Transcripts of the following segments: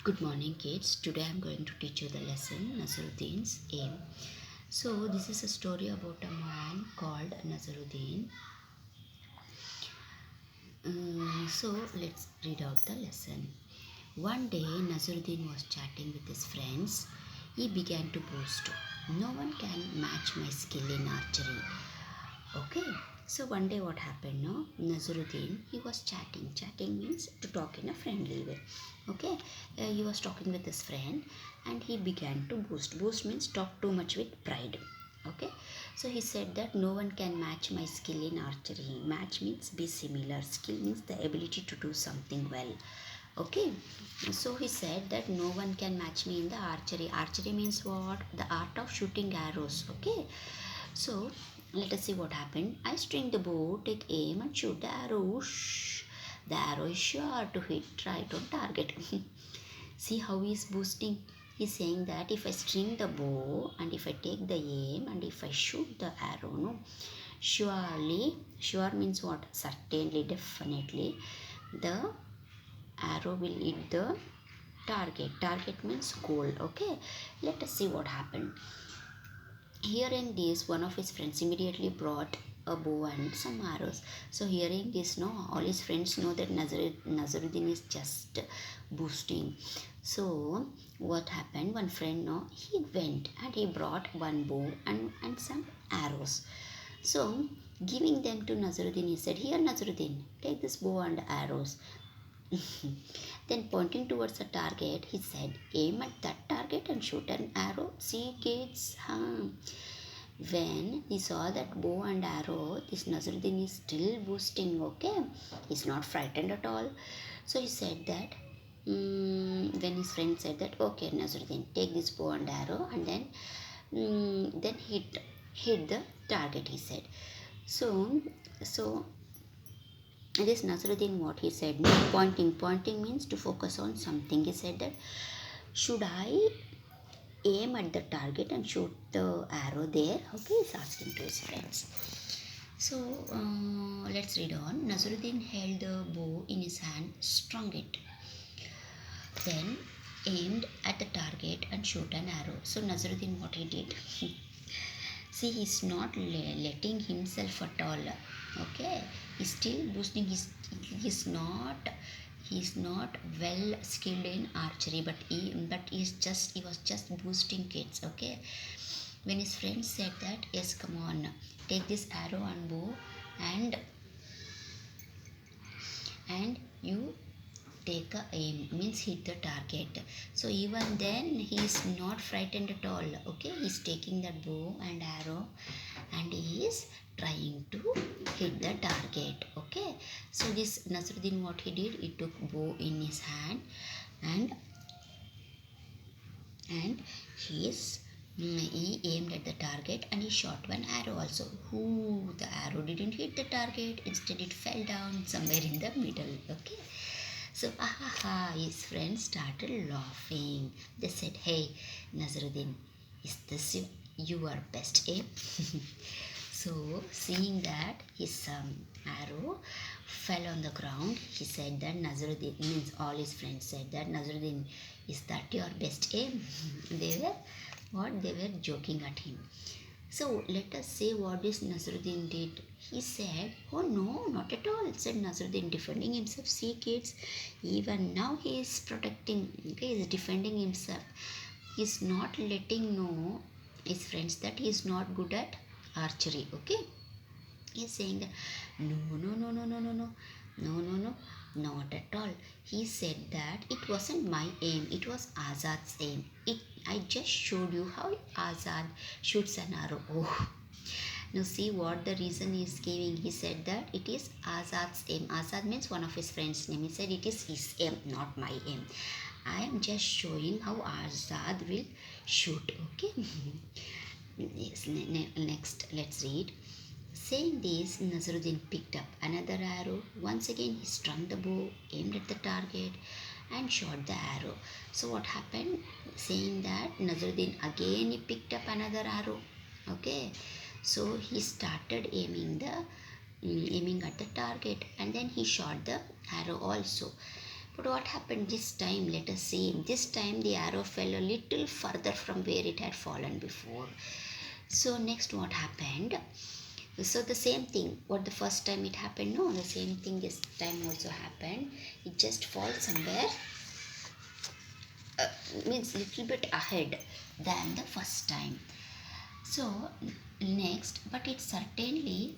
Good morning, kids. Today I'm going to teach you the lesson Nasruddin's aim. So, this is a story about a man called Nasruddin. So, let's read out the lesson. One day, Nasruddin was chatting with his friends. He began to boast, "No one can match my skill in archery." Okay, so one day what happened? No, Nazruddin, he was chatting. Chatting means to talk in a friendly way. Okay, he was talking with his friend, and he began to boast. Boast means talk too much with pride. Okay, so he said that no one can match my skill in archery. Match means be similar. Skill means the ability to do something well. Okay, so he said that no one can match me in the archery. Archery means what? The art of shooting arrows. Okay, so let us see what happened. I string the bow, take aim, and shoot the arrow. Whoosh. The arrow is sure to hit right on target. See how he is boosting. He's saying that if I string the bow and if I take the aim and if I shoot the arrow, no, surely, sure means what? Certainly, definitely, the arrow will hit the target. Target means goal. Okay, let us see what happened. Hearing this, one of his friends immediately brought a bow and some arrows. So, hearing this, no, all his friends know that Nazaruddin is just boosting. So, what happened? One friend, no, he went and he brought one bow and some arrows. So, giving them to Nazaruddin, he said, "Here, Nazaruddin, take this bow and arrows." Then, pointing towards a target, he said, "Aim at that target and shoot an arrow." See, kids, huh? When he saw that bow and arrow, this Nasruddin is still boosting, okay? He's not frightened at all. So he said that, when his friend said that, "Okay, Nasruddin, take this bow and arrow and then hit the target," he said. So this Nasruddin, what he said, no, pointing means to focus on something. He said that, "Should I aim at the target and shoot the arrow there?" Okay, he's asking to his friends. So let's read on. Nasruddin held the bow in his hand, strung it, then aimed at the target and shoot an arrow. So Nasruddin, what he did? See, he's not letting himself at all. Okay, he's still boosting. He's not well skilled in archery, but he was just boosting kids. Okay, when his friend said that, "Yes, come on, take this arrow and bow, and you take a aim," means hit the target. So even then he is not frightened at all. Okay, he's taking that bow and arrow and he is trying to hit the target. Okay, so this Nasruddin, what he did, he took bow in his hand, and he aimed at the target and he shot one arrow also. Who The arrow didn't hit the target, instead it fell down somewhere in the middle. Okay, so his friends started laughing. They said, "Hey, Nazruddin, is this your best aim?" So, seeing that his arrow fell on the ground, he said that Nazruddin, means all his friends said that, "Nazruddin, is that your best aim?" They were what? They were joking at him. So let us say what this Nasruddin did. He said, "Oh no, not at all," said Nasruddin, defending himself. See, kids, even now he is protecting, okay, he is defending himself. He is not letting know his friends that he is not good at archery. Okay, he is saying that, "No, no, no, no, no, no, no, no, no, no, not at all." He said that it wasn't my aim, it was Azad's aim. I just showed you how Azad shoots an arrow. Oh, now see what the reason he is giving. He said that it is Azad's aim. Azad means one of his friends' name. He said it is his aim, not my aim. I am just showing how Azad will shoot. Okay. Yes, next, let's read. Saying this, Nasruddin picked up another arrow. Once again, he strung the bow, aimed at the target, and shot the arrow. So, what happened? Saying that, Nasruddin again he picked up another arrow. Okay, so he started aiming at the target, and then he shot the arrow also. But what happened this time? Let us see. This time the arrow fell a little further from where it had fallen before. So next what happened? So the same thing. What the first time it happened? No, the same thing this time also happened. It just falls somewhere. Means little bit ahead than the first time. So next, but it certainly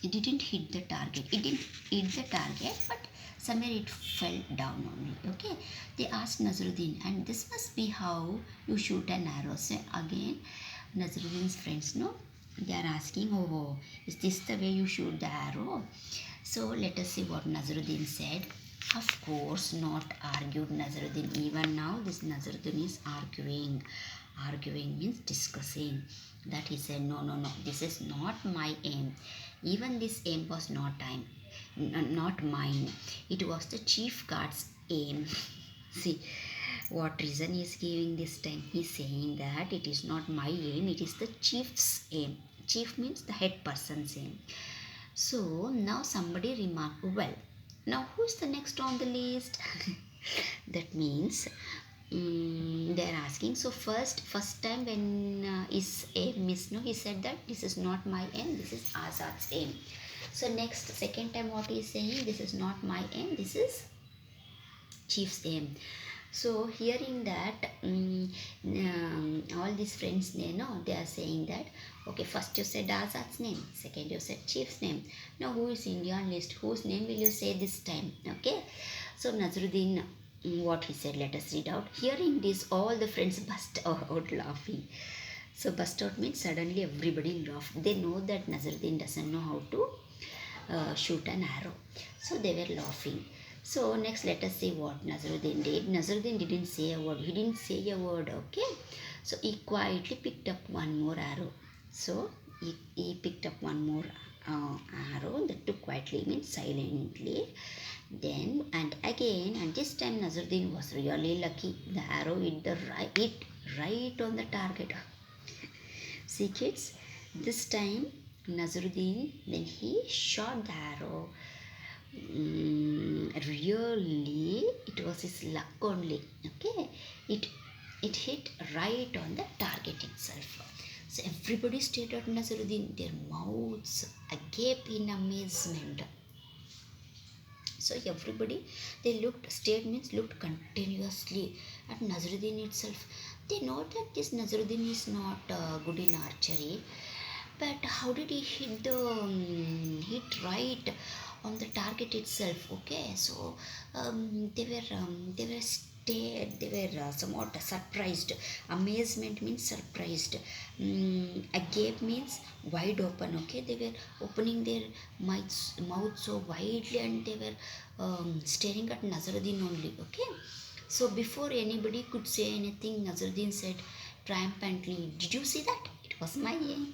it didn't hit the target. It didn't hit the target, but somewhere it fell down only. Okay. They asked Nasruddin, and this must be how you shoot an arrow. So again, Nasruddin's friends know they are asking, oh, is this the way you shoot the arrow? So let us see what Nasruddin said. Of course not, argued Nasruddin. Even now, this Nasruddin is arguing. Arguing means discussing. That he said, no, this is not my aim. Even this aim was not not mine. It was the chief guard's aim. See what reason he is giving this time. He is saying that it is not my aim, it is the chief's aim. Chief means the head person's aim. So now somebody remarked, well, now who is the next on the list? That means they are asking. So first time when his aim is no, he said that this is not my aim, this is Azad's aim. So next second time what he is saying, this is not my aim, this is chief's aim. So hearing that, all these friends, they are saying that, okay, first you said Azad's name, second you said chief's name. Now who is Indian list? Whose name will you say this time? Okay. So Nasruddin, what he said, let us read out. Hearing this, all the friends burst out laughing. So burst out means suddenly everybody laughed. They know that Nasruddin doesn't know how to shoot an arrow. So they were laughing. So next let us see what Nasruddin did. Nasruddin didn't say a word. He didn't say a word, okay. So he quietly picked up one more arrow. So he picked up one more arrow. That took quietly means silently. Then and again, and this time Nasruddin was really lucky. The arrow hit right on the target. See kids, this time Nasruddin, when he shot the arrow, really it was his luck only. Okay, it hit right on the target itself. So everybody stared at Nasruddin, their mouths agape in amazement. So everybody, they stared means looked continuously at Nasruddin itself. They know that this Nasruddin is not good in archery, but how did he hit right on the target itself? Okay, so they were stared, they were somewhat surprised. Amazement means surprised. Agape means wide open. Okay, they were opening their mouth so widely, and they were staring at Nasruddin only. Okay, so before anybody could say anything, Nasruddin said triumphantly, "Did you see that? It was my aim."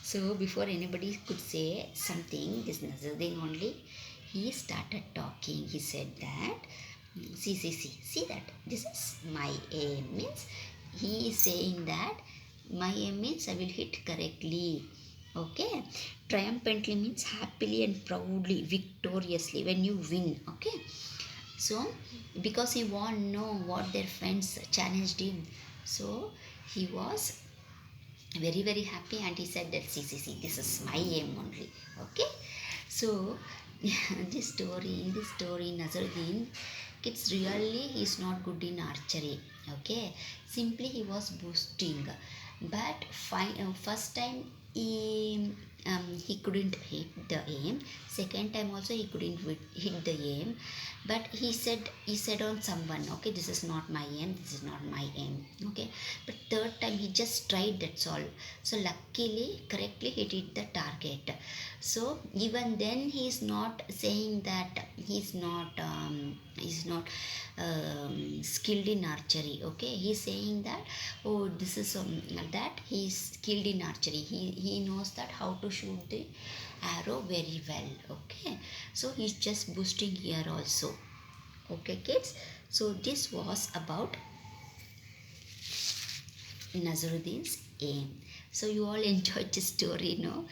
So before anybody could say something, this Nasruddin only, he started talking. He said that, see that this is my aim. Means he is saying that my aim means I will hit correctly. Okay. Triumphantly means happily and proudly, victoriously, when you win. Okay. So because he want to know what their friends challenged him, so he was very happy, and he said that see this is my aim only. Okay, so in this story Nasruddin, it's really he's not good in archery. Okay, simply he was boosting, but first time he couldn't hit the aim. Second time also he couldn't hit the aim, but he said on someone, okay, this is not my aim, this is not my aim. Okay, but third time he just tried, that's all. So luckily correctly he hit the target. So even then he is not saying that he's not skilled in archery. Okay, he's saying that, oh, this is that he's skilled in archery. He knows that how to shoot the arrow very well. Okay, so he's just boosting here also. Okay kids, so this was about Nasruddin's aim. So you all enjoyed this story, no?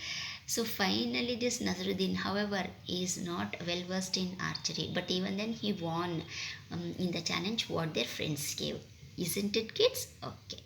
So finally, this Nasruddin, however, is not well versed in archery, but even then he won in the challenge what their friends gave. Isn't it, kids? Okay.